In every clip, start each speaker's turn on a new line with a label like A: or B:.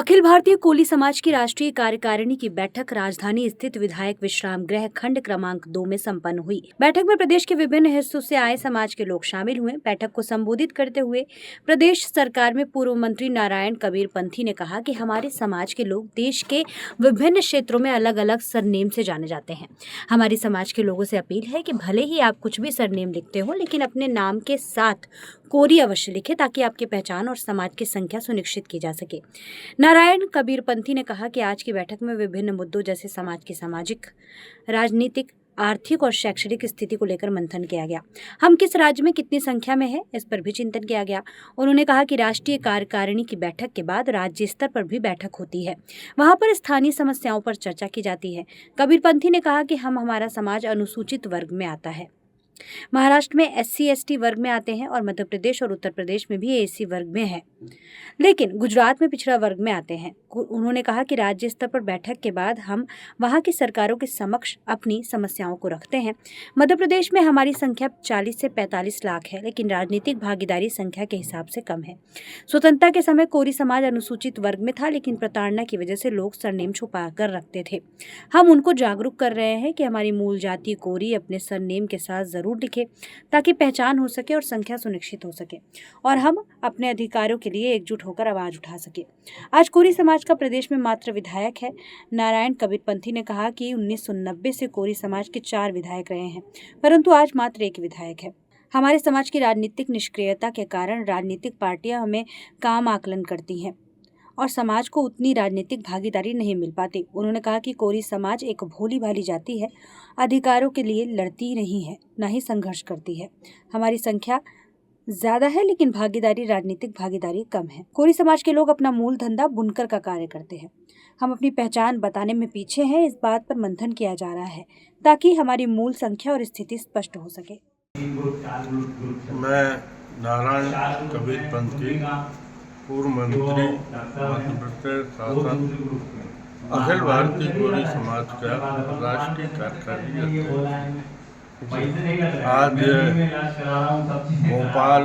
A: अखिल भारतीय कोली समाज की राष्ट्रीय कार्यकारिणी की बैठक राजधानी स्थित विधायक विश्राम गृह खंड क्रमांक 2 में संपन्न हुई। बैठक में प्रदेश के विभिन्न हिस्सों से आए समाज के लोग शामिल हुए। बैठक को संबोधित करते हुए प्रदेश सरकार में पूर्व मंत्री नारायण कबीर पंथी ने कहा कि हमारे समाज के लोग देश के विभिन्न क्षेत्रों में अलग अलग सरनेम से जाने जाते हैं। हमारी समाज के लोगों से अपील है कि भले ही आप कुछ भी सरनेम लिखते हो, लेकिन अपने नाम के साथ कोरी अवश्य लिखें ताकि आपकी पहचान और समाज की संख्या सुनिश्चित की जा सके। नारायण कबीर पंथी ने कहा कि आज की बैठक में विभिन्न मुद्दों जैसे समाज की सामाजिक, राजनीतिक, आर्थिक और शैक्षणिक स्थिति को लेकर मंथन किया गया। हम किस राज्य में कितनी संख्या में है, इस पर भी चिंतन किया गया। उन्होंने कहा कि राष्ट्रीय कार्यकारिणी की बैठक के बाद राज्य स्तर पर भी बैठक होती है, वहां पर स्थानीय समस्याओं पर चर्चा की जाती है। कबीर पंथी ने कहा कि हमारा समाज अनुसूचित वर्ग में आता है, महाराष्ट्र में SC/ST वर्ग में आते हैं और मध्य प्रदेश और उत्तर प्रदेश में भी AC वर्ग में है, लेकिन गुजरात में पिछड़ा वर्ग में आते हैं। उन्होंने कहा कि राज्य स्तर पर बैठक के बाद हम वहां की सरकारों के समक्ष अपनी समस्याओं को रखते हैं। मध्य प्रदेश में हमारी संख्या 40 से 45 लाख है, लेकिन राजनीतिक भागीदारी संख्या के हिसाब से कम है। स्वतंत्रता के समय कोरी समाज अनुसूचित वर्ग में था, लेकिन प्रताड़ना की वजह से लोग सरनेम छुपा कर रखते थे। हम उनको जागरूक कर रहे हैं कि हमारी मूल जाति कोरी अपने सरनेम के साथ जरूर लिखे ताकि पहचान हो सके और संख्या सुनिश्चित हो सके और हम अपने अधिकारों के लिए एकजुट होकर आवाज उठा सके। आज कोरी समाज का प्रदेश में मात्र विधायक है। नारायण कबीर पंथी ने कहा कि 1990 से कोरी समाज के 4 विधायक रहे हैं, परंतु आज मात्र 1 विधायक है। हमारे समाज की राजनीतिक निष्क्रियता के कारण राजनीतिक पार्टियां हमें काम आकलन करती हैं और समाज को उतनी राजनीतिक भागीदारी नहीं मिल पाती। उन्होंने कहा कि कोरी समाज एक भोली भाली जाति है, अधिकारों के लिए लड़ती नहीं है, न ही संघर्ष करती है। हमारी संख्या ज्यादा है, लेकिन भागीदारी, राजनीतिक भागीदारी कम है। कोरी समाज के लोग अपना मूल धंधा बुनकर का कार्य करते हैं। हम अपनी पहचान बताने में पीछे हैं। इस बात पर मंथन किया जा रहा है ताकि हमारी मूल संख्या और स्थिति स्पष्ट हो सके।
B: मैं नारायण कबीर पंथी, पूर्व मंत्री, मध्य प्रदेश शासन, अखिल भारतीय कोरी समाज का राष्ट्रीय कार्यकारिणी अध्यक्ष। आज भोपाल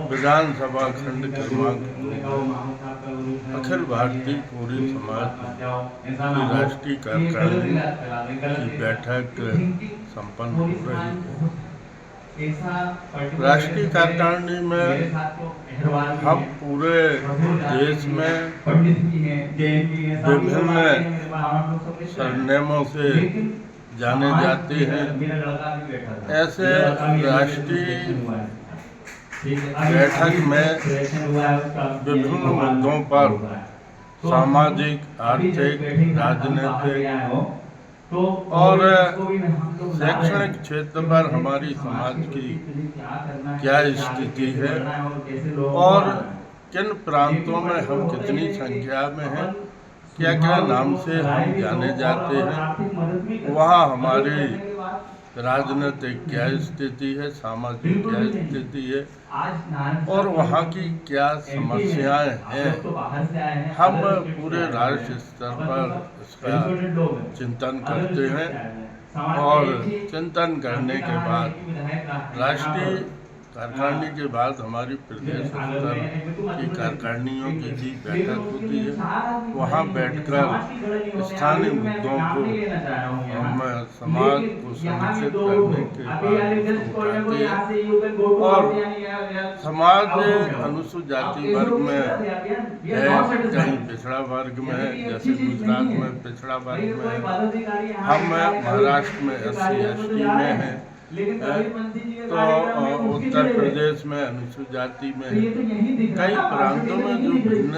B: विधानसभा खंड क्रमांक 2 अखिल भारतीय कोरी समाज की राष्ट्रीय कार्यकारिणी की बैठक संपन्न हो रही है। राष्ट्रीय कार्यकारिणी में हम पूरे देश में विभिन्न सरनेमों से जाने जाते हैं। ऐसे राष्ट्रीय बैठक में विभिन्न मुद्दों पर सामाजिक, आर्थिक, राजनीतिक और शैक्षणिक क्षेत्र पर हमारी समाज की क्या स्थिति है और किन प्रांतों में हम कितनी संख्या में हैं, क्या क्या नाम से हम जाने जाते हैं, वहाँ हमारी राजनीतिक क्या स्थिति है, सामाजिक क्या स्थिति है और वहाँ की क्या समस्याएं हैं। हम पूरे राज्य स्तर पर इसका चिंतन करते हैं और चिंतन करने के बाद राष्ट्रीय कार्यकारिणी के बाद हमारी प्रदेश स्तर की कार्यकारिणियों की भी बैठक होती है। वहाँ बैठकर स्थानीय मुद्दों को हम समाज को संरक्षित करने के बाद उठाते हैं और समाज अनुसूचित जाति वर्ग में है, कहीं पिछड़ा वर्ग में है, जैसे गुजरात में पिछड़ा वर्ग में है, हम महाराष्ट्र में SC/ST में हैं, तो उत्तर प्रदेश में अनुसूचित जाति में कई प्रांतों में जो भिन्न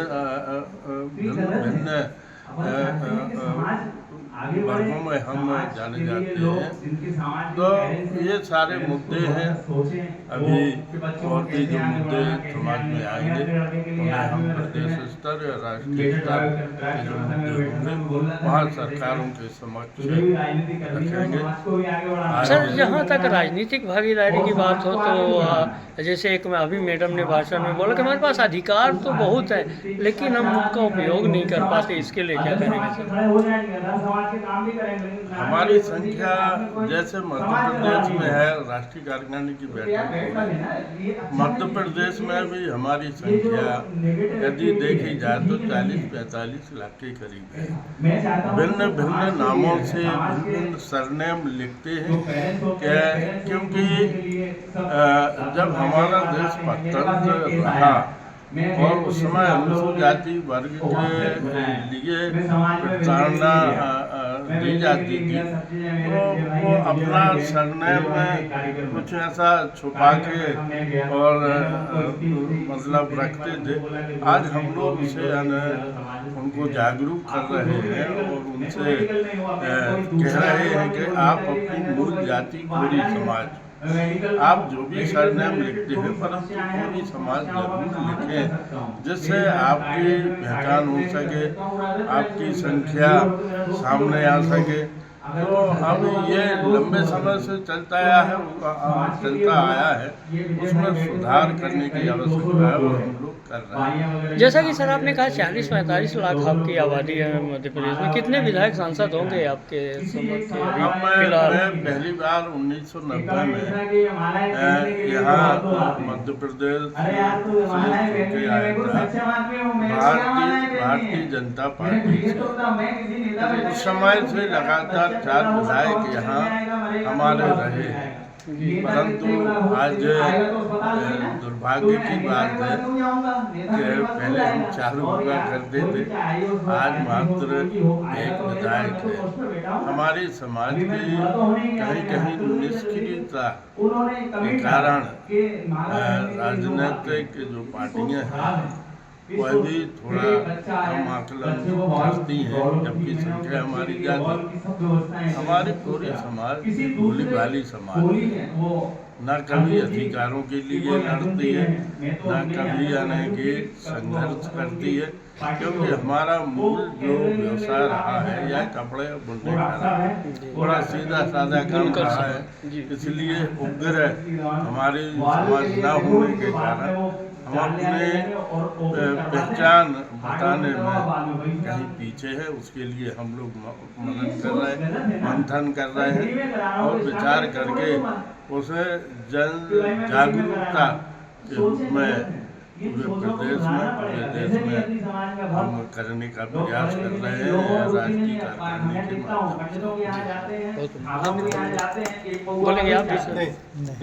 B: वर्गों में हम जाने जाते हैं। तो ये सारे मुद्दे हैं। अभी और भी जो मुद्दे समाज में आएंगे उन्हें हम प्रदेश स्तर या राष्ट्रीय स्तर के जो मुद्दे होंगे वहाँ सरकारों के समक्ष रखेंगे।
C: सर, जहाँ तक राजनीतिक भागीदारी की बात हो तो जैसे एक में अभी मैडम ने भाषण में बोला कि हमारे पास अधिकार तो बहुत है, लेकिन हम उनका उपयोग नहीं कर पाते। इसके लेके क्या करेंगे सर?
B: हमारी संख्या जैसे मध्य प्रदेश में है, राष्ट्रीय कार्यकारिणी की बैठक हुई, मध्य प्रदेश में भी हमारी संख्या यदि देखी जाए तो 40-45 लाख के करीब है। भिन्न भिन्न नामों से भिन्न सरनेम लिखते हैं क्योंकि जब हमारा देश स्वतंत्र रहा और उस समय अनुसूचित जाति वर्ग के लिए प्रताड़ना दी जाती थी, तो वो अपना सरनेम में कुछ ऐसा छुपा के और मतलब रखते थे। आज हम लोग उसे उनको जागरूक कर रहे हैं और उनसे कह रहे हैं कि आप अपनी मूल जाति कोरी समाज, आप जो भी सरनेम लिखते हैं परंतु कोरी समाज जरूर लिखें, जिससे आपकी पहचान हो सके, आपकी संख्या सामने आ सके। तो अब ये लंबे समय से चलता आया है, उसमें सुधार करने की आवश्यकता है और हम लोग कर रहे हैं।
C: जैसा कि सर आपने कहा 40-45 लाख आपकी आबादी है मध्य प्रदेश में, कितने विधायक सांसद होंगे आपके संबंध के अभी फिलहाल?
B: मैं पहली बार 1990 में यहाँ मध्य प्रदेश से आया था भारतीय जनता पार्टी से। उस समय से लगातार 4 विधायक यहाँ हमारे रहे हैं, परंतु आज दुर्भाग्य की बात है कि पहले हम 4 हुआ करते थे, आज मात्र 1 विधायक है। हमारे समाज की कहीं कहीं निष्क्रियता के कारण राजनीतिक जो पार्टियां हैं वह भी थोड़ा कम आकलन करती हैं, जबकि संख्या हमारी ज़्यादा। हमारी पूरी समाज भोली भाली समाज है, न कभी अधिकारों के लिए लड़ती है, न कभी आने के संघर्ष करती है, क्योंकि हमारा मूल जो व्यवसाय रहा है यह कपड़े बुनने का रहा है, थोड़ा सीधा साधा काम रहा है। इसलिए उग्र हमारी समाज न होने के कारण हम अपने पहचान बताने में कहीं पीछे है। उसके लिए हम लोग मंथन कर रहे हैं और विचार करके उसे जन जागरूकता के रूप में पूरे प्रदेश में, पूरे देश में हम करने का प्रयास कर रहे हैं राष्ट्रीय कार्यकारिणी के माध्यम से।
C: बोलेंगे आप?